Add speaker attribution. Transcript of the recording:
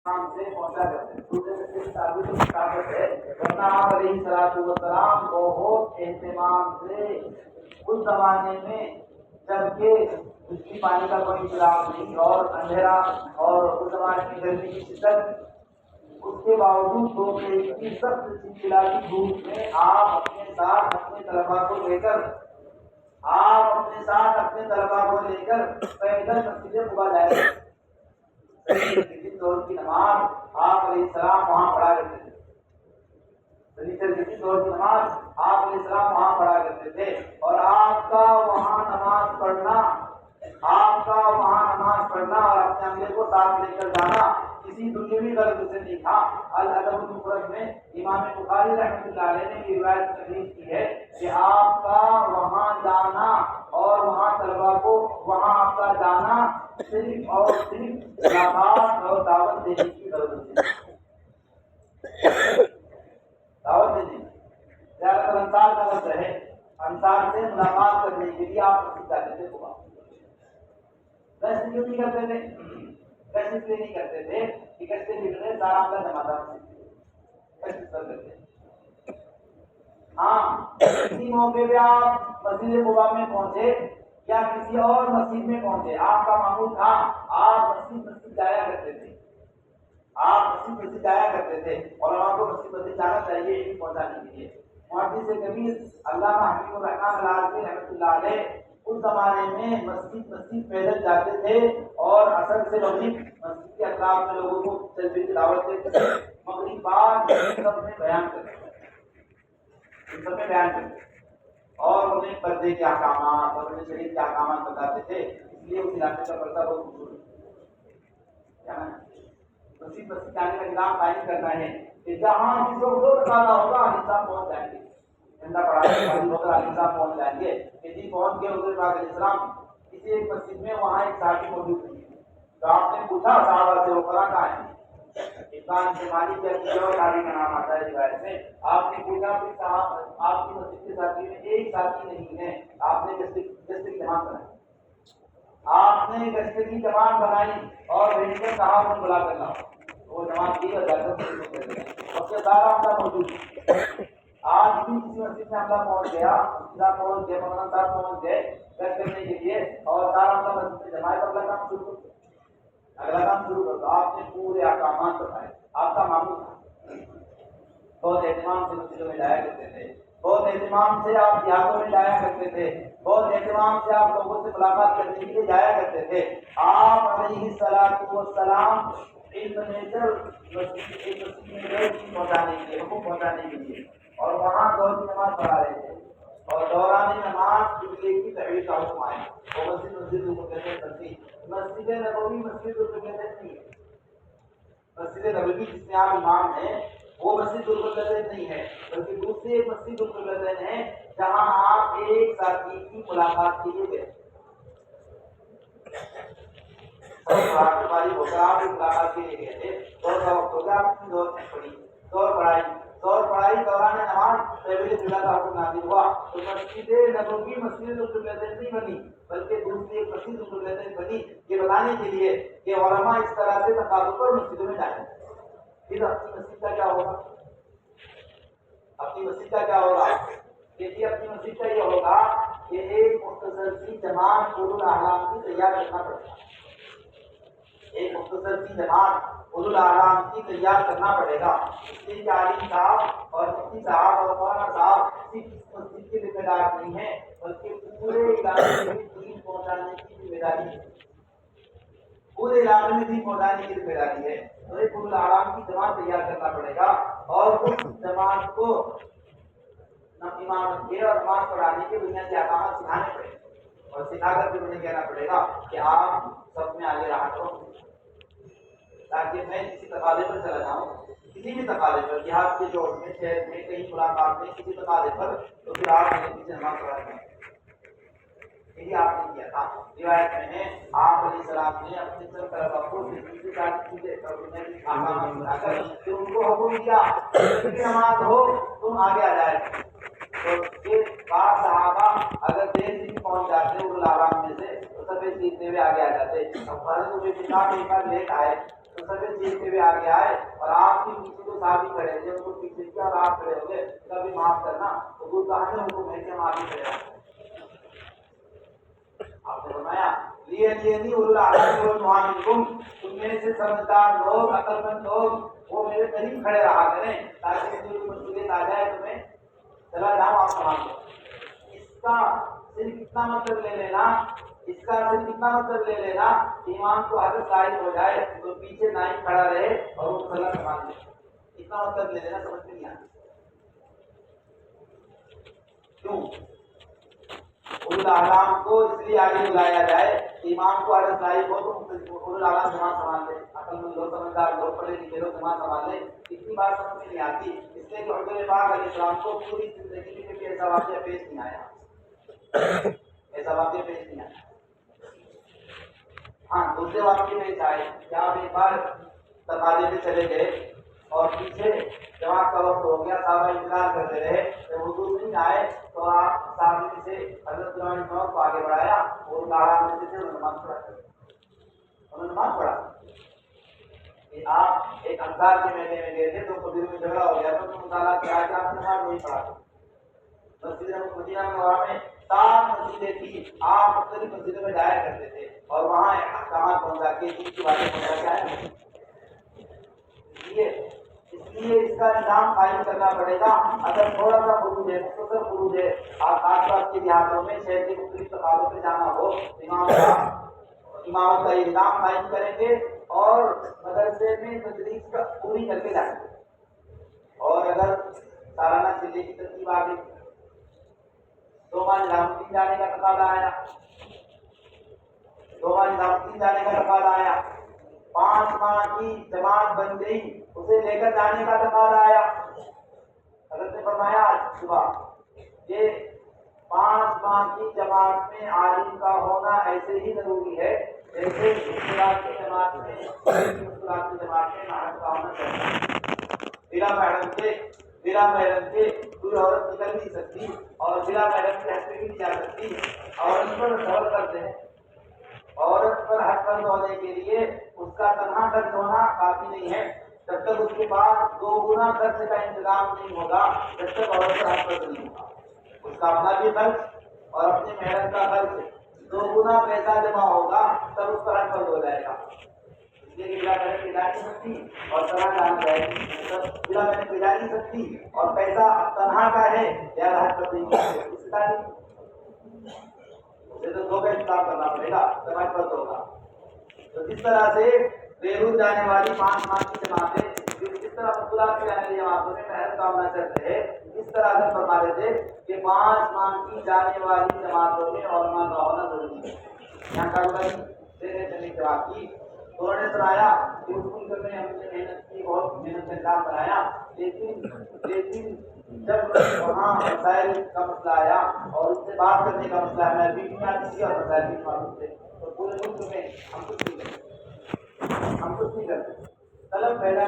Speaker 1: سے پہنچا کرتے ہیں. دوسرے سے ثابت ثابت ہے ورنہ آپ علیہ الصلوۃ والسلام بہت اہتمام سے اس زمانے میں جبکہ بجلی پانی کا کوئی انتظام نہیں اور اندھیرا اور اس زمانے کی گرمی کی شدت، اس کے باوجود 2 مہینے کی سخت چلچلاتی دھوپ میں آپ اپنے ساتھ اپنے طلبا کو لے کر پیدل مسجد قباء جائے. دور کی نماز آپ علیہ السلام وہاں پڑھا کرتے تھے. دور کی نماز آپ علیہ السلام وہاں پڑھا کرتے تھے اور آپ کا وہاں نماز پڑھنا اور اپنے عملے کو ساتھ لے کر جانا کسی دنیاوی غرض سے نہیں تھا. الادب المفرد میں امام بخاری رحمۃ اللہ علیہ نے یہ روایت تحریر کی ہے کہ آپ کا وہاں جانا اور وہاں طلبا کو وہاں آپ کا جانا صرف اور صرف ملاقات اور دعوت دینے کی غرض سے. دعوت دینے زیادہ تر انصار کا لفظ ہے. انصار سے ملاقات کرنے کے لیے آپ مسجد جاتے تھے. گشت کیوں نہیں کرتے تھے؟ گشت اس لیے نہیں کرتے تھے کہ گشت نکلنے سارا کا جماعت گشت کرتے تھے. ہاں کسی موقع پہ آپ مسجد قباء میں پہنچے یا کسی اور مسجد میں پہنچے، آپ کا معمول تھا آپ مسجد جایا کرتے تھے. اور آپ کو مسجد جانا چاہیے علم پہنچانے کے لیے. محدث کبیر علامہ حبیب الرحمن العالمی رحمۃ اللہ علیہ اس زمانے میں مسجد پیدل جاتے تھے اور اثر سے مغرب مسجد کے اطراف میں لوگوں کو تجوید کی دعوت دیتے تھے. مغرب بعد سب میں بیان کرتے اور انہیں پردے کے احکامات اور انہیں شریعت کے احکامات بتاتے تھے. اس لیے اس علاقے کا پردہ بہت مشہور ہے. مسجد جانے کا نظام قائم کرنا ہے کہ جہاں جس کو جو بتانا ہوگا حصہ پہنچ جائیں گے. زندہ پہنچ جائیں گے کہ جی پہنچ کے حضور پاک علیہ السلام کسی ایک مسجد میں وہاں ایک صحابی موجود نہیں ہے. تو آپ نے پوچھا صحابہ سے وہ قرآن کہاں ہے؟ ابان سے مالک اور صحابی کا نام آتا ہے روایت میں. آپ نے پوچھا کہ صاحب آپ کی مسجد کے ساتھی میں ایک ساتھی نہیں ہے. آپ نے گشت کی جماعت بنائی. اور بھیج کر کہا انہیں بلا کر لاؤ. وہ جماعت کی اور جا کر سارا عملہ موجود ہے. آج بھی کسی مسجد میں عملہ پہنچ گیا مولانا صاحب پہنچ گئے گشت کرنے کے لیے اور سارا عملہ مسجد میں جماعت اگلا کام شروع کر دو. آپ نے پورے احکامات بتائے. آپ کا معمول تھا. بہت اہتمام سے مسجدوں میں جایا کرتے تھے. بہت اہتمام سے آپ دیہاتوں میں جایا کرتے تھے. بہت اہتمام سے آپ لوگوں سے ملاقات کرنے کے لیے جایا کرتے تھے. آپ علیہ الصلوۃ والسلام پہنچانے کے لیے اور وہاں دور کی نماز پڑھا رہے تھے اور دوران نماز کی تحریر کا حکم آیا. وہ مسجد نبوی مسجد نہیں ہے. مسجد نبوی جس میں آپ امام ہیں وہ مسجد القبلتین نہیں ہے بلکہ دوسری ایک مسجد القبلتین ہے جہاں آپ ایک ساتھی کی ملاقات کے لیے گئے. ملاقات کے لیے گئے تھے. دور پڑھائی دوران نماز قبلہ کا حکم نازل ہوا تو مسجد نبوی مسجد القبلتین نہیں بنی بلکہ دوسری ایک مسجد القبلتین بنی. یہ بتانے کے لیے کہ علماء اس طرح سے تقاضوں پر مسجدوں میں جائیں. پھر اپنی مسجد کا کیا ہوگا؟ اپنی مسجد کا کیا ہوگا؟ اپنی مسجد کا یہ ہوگا کہ ایک مختصر سی جماعت اولو الاحلام کی تیار کرنا پڑے گا. ایک مختصر سی جماعت اولو الاحلام کی تیار کرنا پڑے گا. اس لیے عالم صاحب اور مفتی صاحب اور مولانا صاحب صرف اس مسجد کے ذمہ دار نہیں ہیں بلکہ پورے علاقے میں دین پہنچانے کی ذمہ داری ہے. پورے علاقے میں دین پہنچانے کی ذمہ داری ہے. تو ایک اولو الاحلام کی جماعت تیار کرنا پڑے گا اور اس جماعت کو امامت کے اور نماز پڑھانے کے بنیادی احکامات سکھانے پڑے گا اور سکھا کر کے انہیں کہنا پڑے گا کہ آپ سب میں آگے رہا کرو تاکہ میں کسی تقاضے پر چلا جاؤں. کسی بھی تقاضے پر دیہات کے جوڑ میں شہر میں کہیں ملاقات میں کسی تقاضے پر تو پھر آپ میرے پیچھے نماز پڑھا دیں. یہی آپ نے کیا تھا. روایت میں ہے آپ علیہ السلام نے اپنے سب طلبا کو دوسری ساری چیزیں احکامات بتا کر پھر ان کو حکم دیا کہ نماز ہو تم آگے آ جائے. تو یہ بعض صحابہ اگر دیر سے بھی پہنچ جاتے اولو الاحلام میں سے تو سب سیکھتے ہوئے آگے آ جاتے. اب فرض ہوئے کہ ایک بار لیٹ آئے تو سفید چیز کے بھی آگے آئے اور آپ کے پیچھے جو صحابی کھڑے تھے ان کو پیچھے کیا اور آپ کھڑے ہو گئے کبھی معاف کرنا حضور کا ہمیں حکم ہے کہ ہم آگے کھڑے ہیں. آپ نے فرمایا لیے نہیں تم میں سے سمجھدار لوگ عقل مند لوگ وہ میرے قریب کھڑے رہا کریں تاکہ مجھے مسئولیت آ جائے تمہیں چلا جاؤ آپ سنبھال لو. اس کا صرف اتنا مطلب لے لینا ایمان کو حدث ظاہر ہو جائے تو پیچھے نہ ہی کھڑا رہے اور وہ مسئلہ سنبھال لے. اتنا مطلب لے لینا سمجھ میں نہیں آتا. کیوں الاعلام کو اس لیے آگے بلایا جائے امام کو حدث ظاہر ہو تو الاعلام جماعت سنبھال لے. عقل مند لوگ سمجھدار لوگ پڑھے لکھے لوگ جماعت سنبھال لے. اتنی بات سمجھ میں نہیں آتی اس لیے کہ حضور پاک علیہ السلام کو پوری زندگی میں بھی ایسا واقعہ پیش نہیں آیا. ہاں دوسرے واقعے میں آئے کیا آپ ایک بار تقاضے پہ چلے گئے اور پیچھے جماعت کا وقت ہو گیا صحابہ انتظار کرتے رہے جب حضور نہیں آئے تو آپ صحابی سے حضرت عثمان بن عفان کو آگے بڑھایا اور نماز پڑھا. آپ ایک انصار کے میلے میں گئے تھے تو قبیلوں میں جھگڑا ہو گیا تو مطالعہ کیا کہ آپ نے نماز نہیں پڑھا. مسجد مدینہ میں 7 مسجدیں تھی. آپ مختلف مسجدوں میں جایا کرتے تھے اور وہاں احکامات پہنچا کے دین کی باتیں پہنچا کے آئے. اس لیے اس کا نظام قائم کرنا پڑے گا. اگر تھوڑا سا خروج ہے مختصر خروج ہے آس پاس کے دیہاتوں میں شہر کے مختلف تقاضوں پہ جانا ہو امامت کا نظام قائم کریں گے اور مدرسے میں تدریس کا پوری کر کے جائیں گے. اور اگر سالانہ چلے کی ترتیب آ گئی 2 ماہ نظامالدین جانے کا تقاضا آیا 5 ماہ کی جماعت بن گئی اسے لے کر جانے کا تقاضا آیا. حضرت نے فرمایا صبح کہ 5 ماہ کی جماعت میں عالم کا ہونا ایسے ہی ضروری ہے جیسے مشکلات کی جماعت میں محرم کا ہونا چاہیے. بلا محرم کے کوئی عورت نکل نہیں سکتی اور بلا محرم کے حج پہ بھی نہیں جا سکتی. عورت پر غور کرتے ہیں عورت پر حج فرض ہونے کے لیے اس کا تنہا خرچ ہونا کافی نہیں ہے جب تک اس کے پاس 2 گنا خرچ کا انتظام نہیں ہوگا جب تک عورت پر حج فرض نہیں ہوگا. اس کا اپنا بھی خرچ اور اپنے محرم کا خرچ 2 گنا پیسہ جمع ہوگا تب اس پر حج فرض ہو جائے گا. اس لیے بلا محرم پہ جا نہیں سکتی اور تنہا جانا جائے گی. بلا محرم پہ جا نہیں سکتی اور پیسہ تنہا کا ہے یا حج فرض نہیں اس کا نہیں اسے تو 2 کا انتظام کرنا پڑے گا تب حج فرض ہوگا. تو جس طرح سے بیرون جانے والی 5 ماہ کی جماعتیں جس طرح مشکلات کی جانے والی جماعتوں میں محرم کا ہونا چاہتے ہیں اس طرح سے فرما رہے تھے کہ 5 ماہ کی جانے والی جماعتوں میں علماء کا ہونا ضروری ہے. یہاں کا چلنے کے بعد کی انہوں نے سنایا کہ اس ملک میں ہم نے محنت کی بہت محنت کا انتظام بنایا لیکن جب وہاں مسائل کا مسئلہ آیا اور اس سے بات کرنے کا مسئلہ ہے بھی نہیں آتی تھی اور مسائل بھی معلوم تھے تو پورے ملک میں ہم کچھ نہیں کرتے طلب پیدا